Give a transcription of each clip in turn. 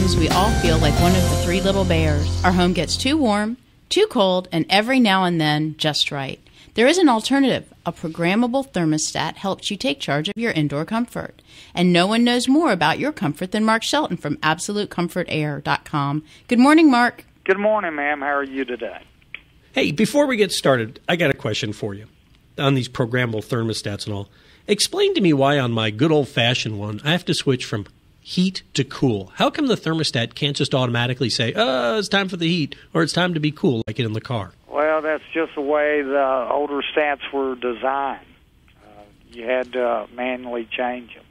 Sometimes we all feel like one of the three little bears. Our home gets too warm, too cold, and every now and then just right. There is an alternative. A programmable thermostat helps you take charge of your indoor comfort. And no one knows more about your comfort than Mark Shelton from AbsoluteComfortAir.com. Good morning, Mark. Good morning, ma'am. How are you today? Hey, before we get started, I got a question for you on these programmable thermostats and all. Explain to me why on my good old-fashioned one I have to switch from heat to cool. How come the thermostat can't just automatically say, it's time for the heat, or it's time to be cool, like it in the car? Well, that's just the way the older stats were designed. You had to manually change them.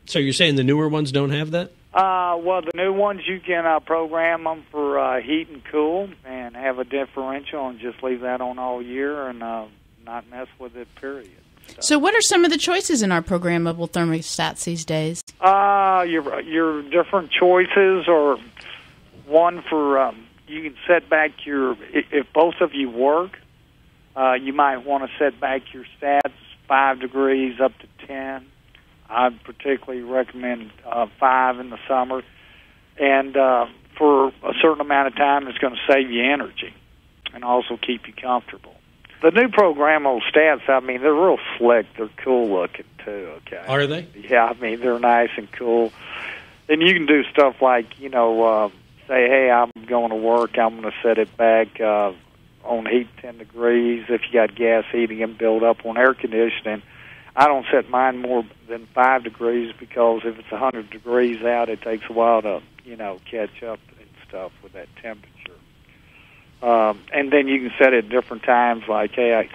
So you're saying the newer ones don't have that? Well, the new ones, you can program them for heat and cool and have a differential and just leave that on all year and not mess with it, period. So what are some of the choices in our programmable thermostats these days? Your different choices are one for you can set back if both of you work, you might want to set back your stats 5 degrees up to 10. I'd particularly recommend 5 in the summer. And for a certain amount of time, it's going to save you energy and also keep you comfortable. The new programmable stats, I mean, they're real slick. They're cool looking, too, okay? Are they? Yeah, I mean, they're nice and cool. And you can do stuff like, say, hey, I'm going to work. I'm going to set it back on heat 10 degrees. If you got gas heating and build up on air conditioning, I don't set mine more than 5 degrees because if it's 100 degrees out, it takes a while to, catch up and stuff with that temperature. And then you can set it at different times, like, hey,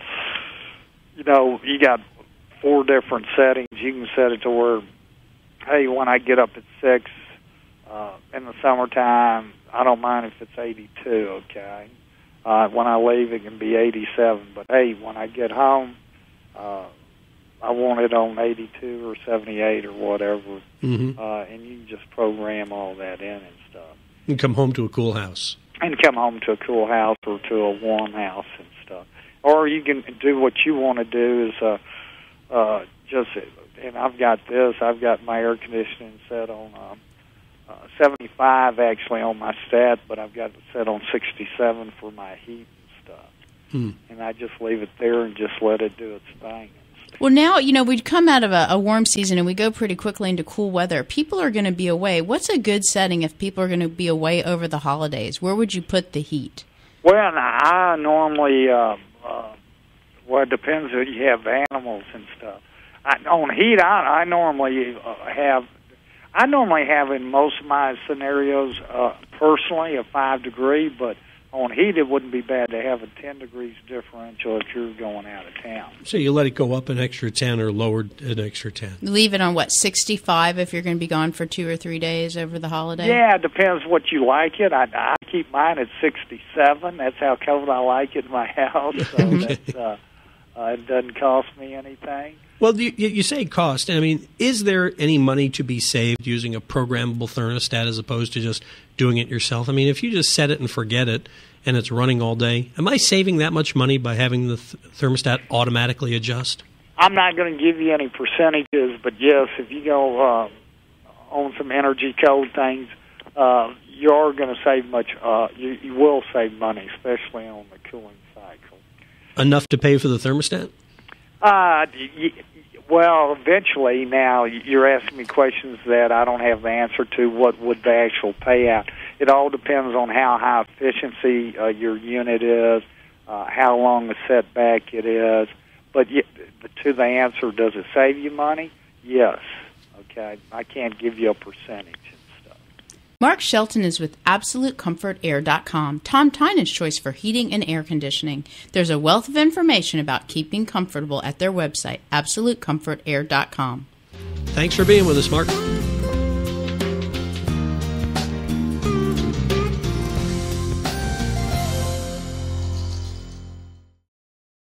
you got 4 different settings. You can set it to where, hey, when I get up at 6 in the summertime, I don't mind if it's 82, okay? When I leave, it can be 87. But, hey, when I get home, I want it on 82 or 78 or whatever. Mm-hmm. And you can just program all that in and stuff. And come home to a cool house. And come home to a cool house or to a warm house and stuff. Or you can do what you want to do is and I've got my air conditioning set on 75 actually on my stat, but I've got it set on 67 for my heat and stuff. And I just leave it there and just let it do its thing. Well, now, we'd come out of a warm season and we go pretty quickly into cool weather. People are going to be away. What's a good setting if people are going to be away over the holidays? Where would you put the heat? Well, I normally, it depends if you have animals and stuff. On heat, I normally have in most of my scenarios, personally, a 5 degree, but on heat, it wouldn't be bad to have a 10 degrees differential if you're going out of town. So you let it go up an extra 10 or lower an extra 10? Leave it on, 65 if you're going to be gone for 2 or 3 days over the holiday? Yeah, it depends what you like it. I keep mine at 67. That's how cold I like it in my house. So okay. It doesn't cost me anything. Well, you say cost. I mean, is there any money to be saved using a programmable thermostat as opposed to just doing it yourself? I mean, if you just set it and forget it and it's running all day, am I saving that much money by having the thermostat automatically adjust? I'm not going to give you any percentages, but yes, if you go on some energy code things, you are going to save much. You will save money, especially on the cooling cycle. Enough to pay for the thermostat? Well, eventually. Now, you're asking me questions that I don't have the answer to. What would the actual payout? It all depends on how high efficiency your unit is, how long the setback it is. But to the answer, does it save you money? Yes. Okay. I can't give you a percentage. Mark Shelton is with AbsoluteComfortAir.com, Tom Tynan's choice for heating and air conditioning. There's a wealth of information about keeping comfortable at their website, AbsoluteComfortAir.com. Thanks for being with us, Mark.